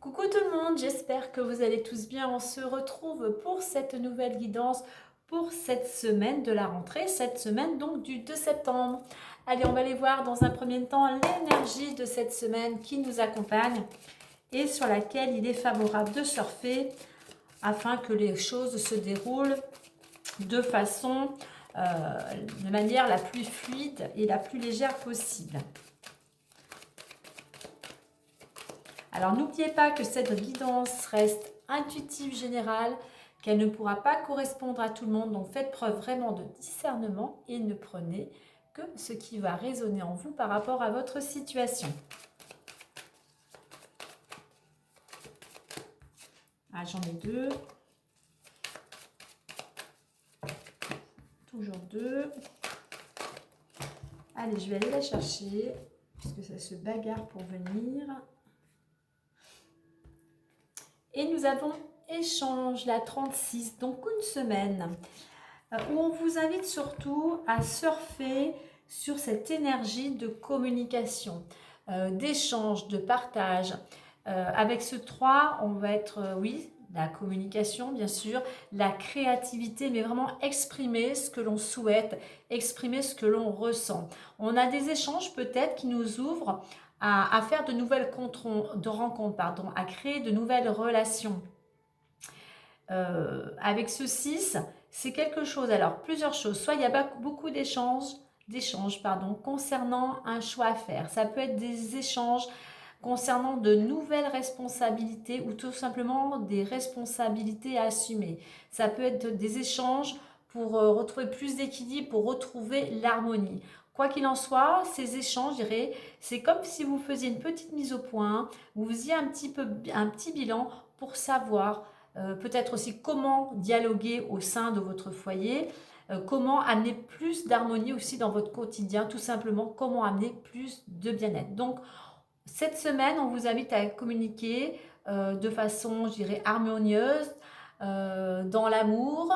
Coucou tout le monde, j'espère que vous allez tous bien. On se retrouve pour cette nouvelle guidance pour cette semaine de la rentrée, cette semaine donc du 2 septembre. Allez, on va aller voir dans un premier temps l'énergie de cette semaine qui nous accompagne et sur laquelle il est favorable de surfer afin que les choses se déroulent de façon, de manière la plus fluide et la plus légère possible. Alors n'oubliez pas que cette guidance reste intuitive générale, qu'elle ne pourra pas correspondre à tout le monde, donc faites preuve vraiment de discernement et ne prenez que ce qui va résonner en vous par rapport à votre situation. Ah, j'en ai deux. Toujours deux. Allez, je vais aller la chercher, puisque ça se bagarre pour venir. Et nous avons échange, la 36, donc une semaine, où on vous invite surtout à surfer sur cette énergie de communication, d'échange, de partage. Avec ce 3, on va être, oui, la communication bien sûr, la créativité, mais vraiment exprimer ce que l'on souhaite, exprimer ce que l'on ressent. On a des échanges peut-être qui nous ouvrent à faire de nouvelles rencontres, à créer de nouvelles relations. Avec ce 6, c'est quelque chose, alors plusieurs choses, soit il y a beaucoup d'échanges concernant un choix à faire. Ça peut être des échanges concernant de nouvelles responsabilités ou tout simplement des responsabilités à assumer. Ça peut être des échanges pour retrouver plus d'équilibre, pour retrouver l'harmonie. Quoi qu'il en soit, ces échanges, je dirais, c'est comme si vous faisiez une petite mise au point, vous faisiez un petit bilan pour savoir peut-être aussi comment dialoguer au sein de votre foyer, comment amener plus d'harmonie aussi dans votre quotidien, tout simplement comment amener plus de bien-être. Donc, cette semaine, on vous invite à communiquer de façon, je dirais, harmonieuse, dans l'amour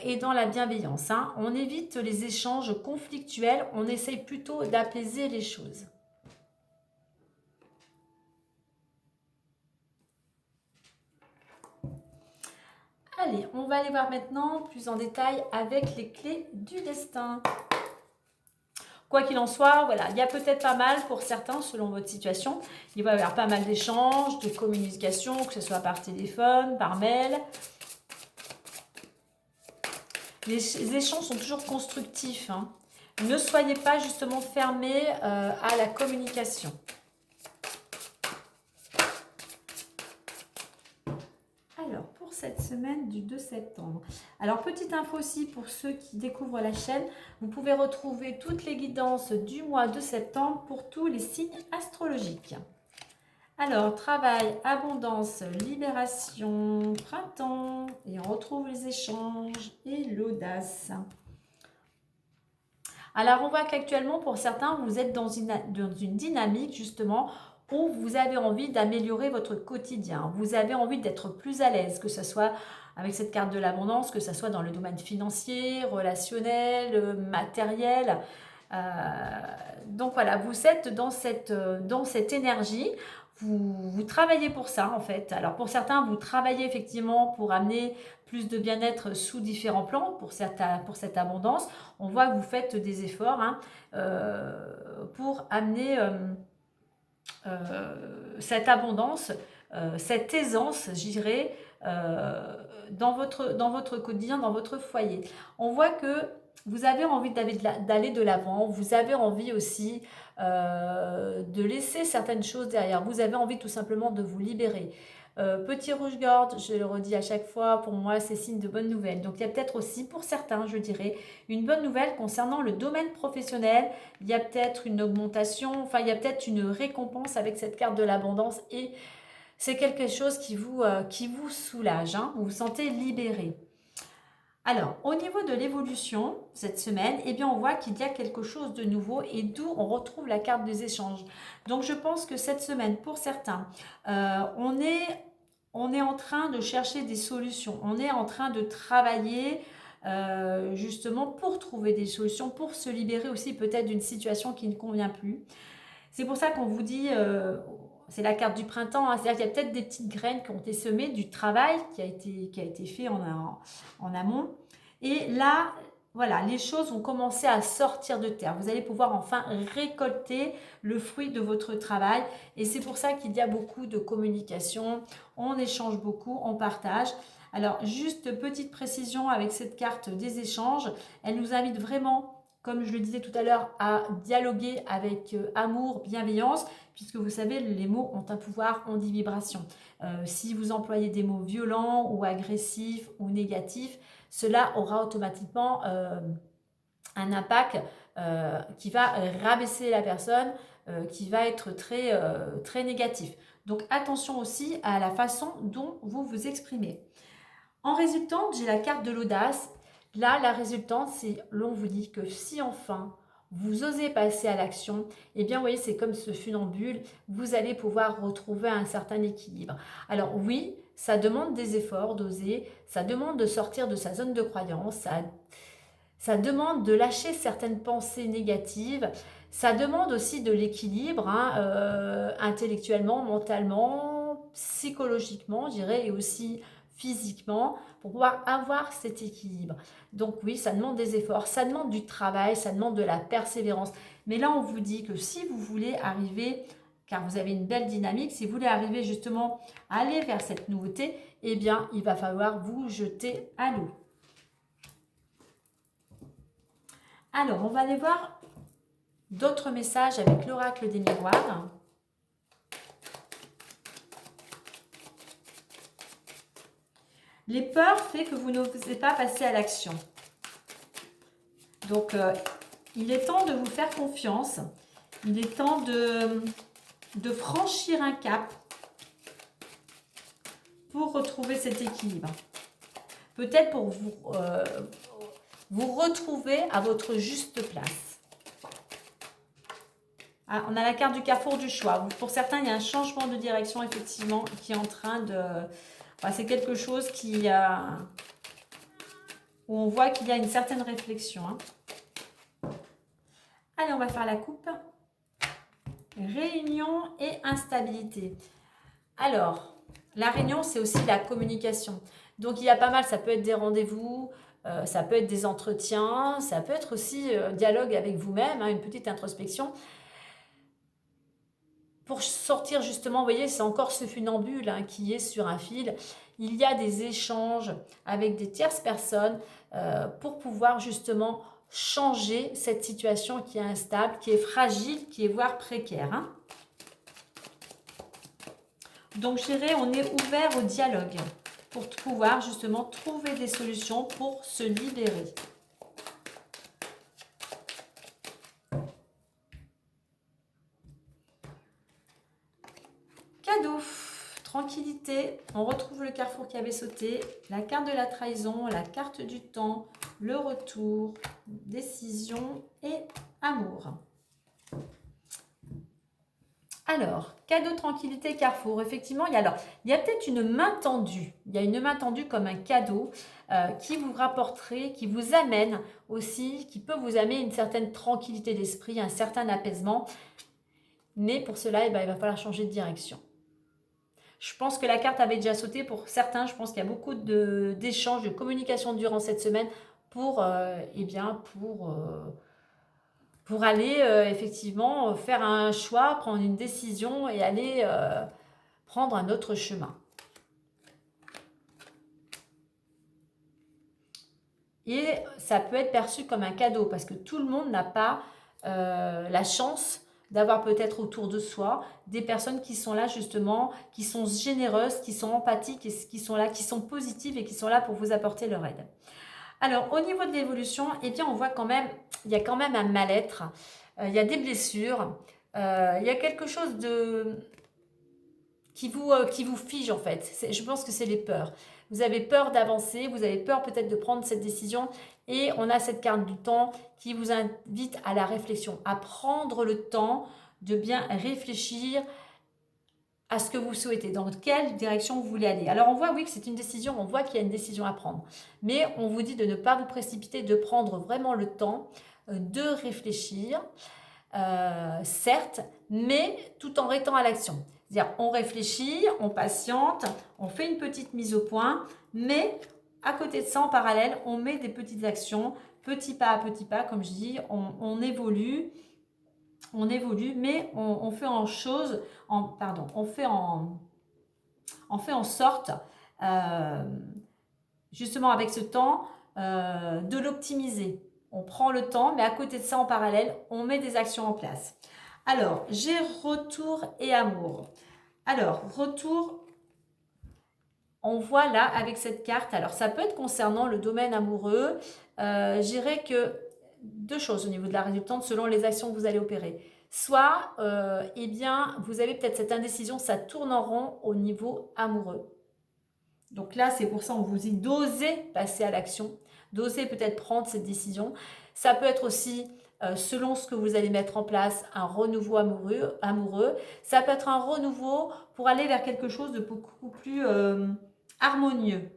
et dans la bienveillance. On évite les échanges conflictuels, on essaye plutôt d'apaiser les choses. Allez, on va aller voir maintenant plus en détail avec les clés du destin. Quoi qu'il en soit, voilà, il y a peut-être pas mal pour certains, selon votre situation. Il va y avoir pas mal d'échanges, de communication, que ce soit par téléphone, par mail. Les échanges sont toujours constructifs. Ne soyez pas justement fermés à la communication. Alors, pour cette semaine du 2 septembre. Alors, petite info aussi pour ceux qui découvrent la chaîne, vous pouvez retrouver toutes les guidances du mois de septembre pour tous les signes astrologiques. Alors, travail, abondance, libération, printemps, et on retrouve les échanges et l'audace. Alors, on voit qu'actuellement, pour certains, vous êtes dans une dynamique, justement, où vous avez envie d'améliorer votre quotidien. Vous avez envie d'être plus à l'aise, que ce soit avec cette carte de l'abondance, que ce soit dans le domaine financier, relationnel, matériel. Donc voilà, vous êtes dans cette énergie. Vous travaillez pour ça en fait. Alors pour certains, vous travaillez effectivement pour amener plus de bien-être sous différents plans pour cette abondance. On voit que vous faites des efforts pour amener cette abondance, cette aisance, je dirais, dans votre quotidien, dans votre foyer. On voit que vous avez envie d'aller de l'avant, vous avez envie aussi de laisser certaines choses derrière, vous avez envie tout simplement de vous libérer. Petit rouge-gorge, je le redis à chaque fois, pour moi c'est signe de bonne nouvelle. Donc il y a peut-être aussi pour certains, je dirais, une bonne nouvelle concernant le domaine professionnel. Il y a peut-être une augmentation, enfin il y a peut-être une récompense avec cette carte de l'abondance et c'est quelque chose qui vous soulage, vous vous sentez libéré. Alors, au niveau de l'évolution, cette semaine, eh bien, on voit qu'il y a quelque chose de nouveau et d'où on retrouve la carte des échanges. Donc, je pense que cette semaine, pour certains, on est en train de chercher des solutions. On est en train de travailler justement pour trouver des solutions, pour se libérer aussi peut-être d'une situation qui ne convient plus. C'est pour ça qu'on vous dit, c'est la carte du printemps, hein, c'est-à-dire qu'il y a peut-être des petites graines qui ont été semées, du travail qui a été fait en amont. Et là, voilà, les choses vont commencer à sortir de terre. Vous allez pouvoir enfin récolter le fruit de votre travail. Et c'est pour ça qu'il y a beaucoup de communication. On échange beaucoup, on partage. Alors, juste petite précision avec cette carte des échanges. Elle nous invite vraiment, comme je le disais tout à l'heure, à dialoguer avec amour, bienveillance, puisque vous savez, les mots ont un pouvoir, ont des vibrations. Si vous employez des mots violents ou agressifs ou négatifs, cela aura automatiquement un impact qui va rabaisser la personne, qui va être très négatif. Donc attention aussi à la façon dont vous vous exprimez. En résultante, j'ai la carte de l'audace. Là, la résultante, c'est, l'on vous dit que si enfin vous osez passer à l'action, eh bien, vous voyez, c'est comme ce funambule, vous allez pouvoir retrouver un certain équilibre. Alors oui, ça demande des efforts d'oser, ça demande de sortir de sa zone de croyance, ça demande de lâcher certaines pensées négatives, ça demande aussi de l'équilibre, hein, intellectuellement, mentalement, psychologiquement, je dirais, et aussi physiquement, pour pouvoir avoir cet équilibre. Donc oui, ça demande des efforts, ça demande du travail, ça demande de la persévérance. Mais là, on vous dit que si vous voulez arriver, car vous avez une belle dynamique, si vous voulez arriver justement à aller vers cette nouveauté, eh bien, il va falloir vous jeter à l'eau. Alors, on va aller voir d'autres messages avec l'oracle des miroirs. Les peurs font que vous n'osez pas passer à l'action. Donc, il est temps de vous faire confiance. Il est temps de franchir un cap pour retrouver cet équilibre. Peut-être pour vous retrouver à votre juste place. Ah, on a la carte du carrefour du choix. Pour certains, il y a un changement de direction, effectivement, qui est en train de... Enfin, c'est quelque chose qui... où on voit qu'il y a une certaine réflexion. Hein. Allez, on va faire la coupe. Réunion et instabilité. Alors, la réunion, c'est aussi la communication. Donc, il y a pas mal, ça peut être des rendez-vous, ça peut être des entretiens, ça peut être aussi dialogue avec vous-même, hein, une petite introspection. Pour sortir justement, vous voyez, c'est encore ce funambule hein, qui est sur un fil. Il y a des échanges avec des tierces personnes pour pouvoir justement changer cette situation qui est instable, qui est fragile, qui est voire précaire. Hein. Donc, je dirais, on est ouvert au dialogue pour pouvoir justement trouver des solutions pour se libérer. Cadeau, tranquillité, on retrouve le carrefour qui avait sauté, la carte de la trahison, la carte du temps, le retour, décision et amour. Alors, cadeau, tranquillité, carrefour. Effectivement, il y a peut-être une main tendue. Il y a une main tendue comme un cadeau qui vous rapporterait, qui vous amène aussi, qui peut vous amener une certaine tranquillité d'esprit, un certain apaisement. Mais pour cela, eh ben, il va falloir changer de direction. Je pense que la carte avait déjà sauté pour certains. Je pense qu'il y a beaucoup d'échanges, de communication durant cette semaine pour, pour aller effectivement faire un choix, prendre une décision et aller prendre un autre chemin. Et ça peut être perçu comme un cadeau parce que tout le monde n'a pas la chance d'avoir peut-être autour de soi des personnes qui sont là justement, qui sont généreuses, qui sont empathiques, et qui sont là, qui sont positives et qui sont là pour vous apporter leur aide. Alors, au niveau de l'évolution, eh bien, on voit quand même, il y a quand même un mal-être, il y a des blessures, il y a quelque chose qui vous fige en fait. Je pense que c'est les peurs. Vous avez peur d'avancer, vous avez peur peut-être de prendre cette décision et on a cette carte du temps qui vous invite à la réflexion, à prendre le temps de bien réfléchir à ce que vous souhaitez, dans quelle direction vous voulez aller. Alors on voit oui que c'est une décision, on voit qu'il y a une décision à prendre, mais on vous dit de ne pas vous précipiter, de prendre vraiment le temps de réfléchir, certes, mais tout en restant à l'action. C'est-à-dire, on réfléchit, on patiente, on fait une petite mise au point, mais à côté de ça, en parallèle, on met des petites actions, petit pas à petit pas, comme je dis, on évolue, mais on fait on fait en sorte, euh, justement avec ce temps, de l'optimiser. On prend le temps, mais à côté de ça, en parallèle, on met des actions en place. Alors, j'ai retour et amour. Alors, retour, on voit là avec cette carte, alors ça peut être concernant le domaine amoureux, je dirais que deux choses au niveau de la résultante selon les actions que vous allez opérer. Soit, eh bien, vous avez peut-être cette indécision, ça tourne en rond au niveau amoureux. Donc là, c'est pour ça qu'on vous dit d'oser passer à l'action, d'oser peut-être prendre cette décision. Ça peut être aussi, selon ce que vous allez mettre en place, un renouveau amoureux. Ça peut être un renouveau pour aller vers quelque chose de beaucoup plus harmonieux.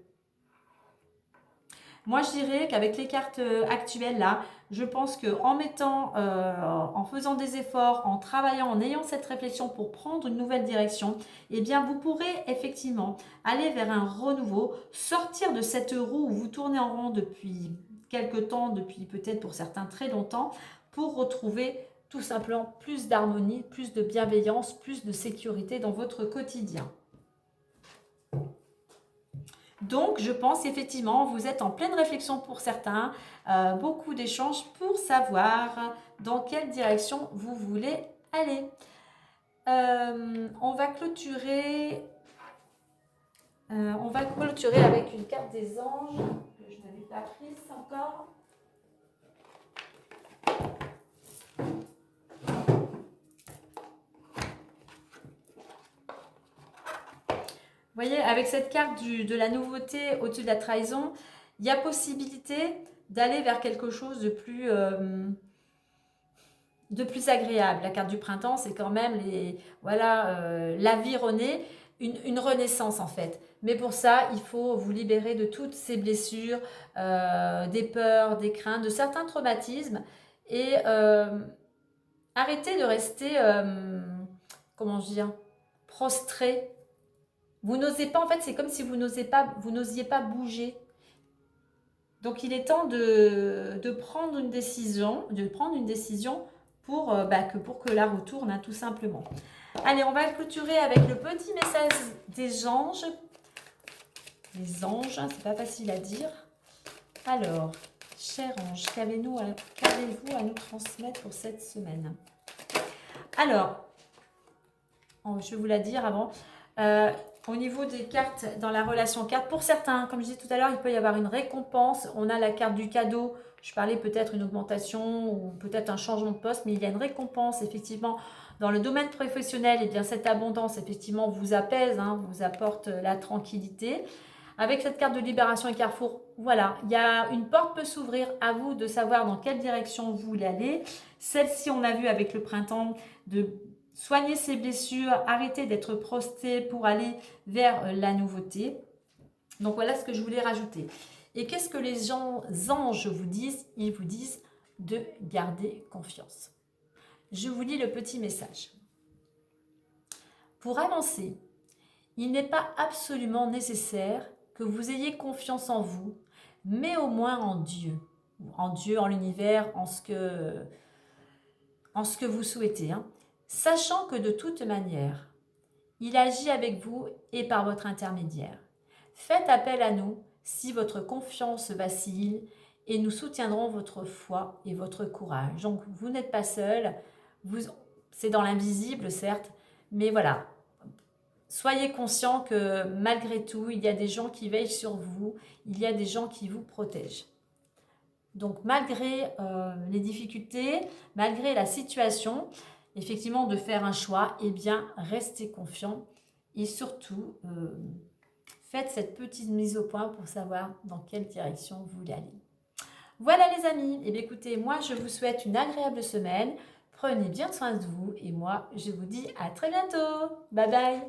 Moi, je dirais qu'avec les cartes actuelles là, je pense qu'en mettant, en faisant des efforts, en travaillant, en ayant cette réflexion pour prendre une nouvelle direction, eh bien, vous pourrez effectivement aller vers un renouveau, sortir de cette roue où vous tournez en rond depuis quelque temps, depuis peut-être pour certains très longtemps, pour retrouver tout simplement plus d'harmonie, plus de bienveillance, plus de sécurité dans votre quotidien. Donc, je pense effectivement, vous êtes en pleine réflexion pour certains, beaucoup d'échanges pour savoir dans quelle direction vous voulez aller. On va clôturer avec une carte des anges que je n'avais pas prise encore. Vous voyez, avec cette carte de la nouveauté au-dessus de la trahison, il y a possibilité d'aller vers quelque chose de plus agréable. La carte du printemps, c'est quand même la vie renaît, une renaissance en fait. Mais pour ça, il faut vous libérer de toutes ces blessures, des peurs, des craintes, de certains traumatismes et arrêter de rester, comment dire, prostré. Vous n'osez pas, en fait, c'est comme si vous n'osiez pas bouger. Donc, il est temps de prendre une décision, pour que la roue tourne, hein, tout simplement. Allez, on va clôturer avec le petit message des anges. Les anges, hein, c'est pas facile à dire. Alors, chers anges, qu'avez-vous à nous transmettre pour cette semaine? Alors, je vais vous la dire avant. Au niveau des cartes, dans la relation carte, pour certains, comme je disais tout à l'heure, il peut y avoir une récompense. On a la carte du cadeau. Je parlais peut-être une augmentation ou peut-être un changement de poste, mais il y a une récompense, effectivement. Dans le domaine professionnel, et bien cette abondance, effectivement, vous apaise, hein, vous apporte la tranquillité. Avec cette carte de libération et carrefour, voilà, il y a une porte peut s'ouvrir, à vous de savoir dans quelle direction vous voulez aller. Celle-ci, on a vu avec le printemps, de soigner ses blessures, arrêter d'être prostré pour aller vers la nouveauté. Donc voilà ce que je voulais rajouter. Et qu'est-ce que les anges vous disent? Ils vous disent de garder confiance. Je vous lis le petit message. Pour avancer, il n'est pas absolument nécessaire que vous ayez confiance en vous, mais au moins en Dieu. En Dieu, en l'univers, en ce que vous souhaitez. Hein. Sachant que de toute manière, il agit avec vous et par votre intermédiaire. Faites appel à nous si votre confiance vacille et nous soutiendrons votre foi et votre courage. Donc, vous n'êtes pas seul, c'est dans l'invisible, certes, mais voilà. Soyez conscient que malgré tout, il y a des gens qui veillent sur vous, il y a des gens qui vous protègent. Donc, malgré les difficultés, malgré la situation, effectivement, de faire un choix, eh bien, restez confiant et surtout, faites cette petite mise au point pour savoir dans quelle direction vous voulez aller. Voilà les amis, eh bien, écoutez, moi je vous souhaite une agréable semaine, prenez bien soin de vous et moi je vous dis à très bientôt, bye bye.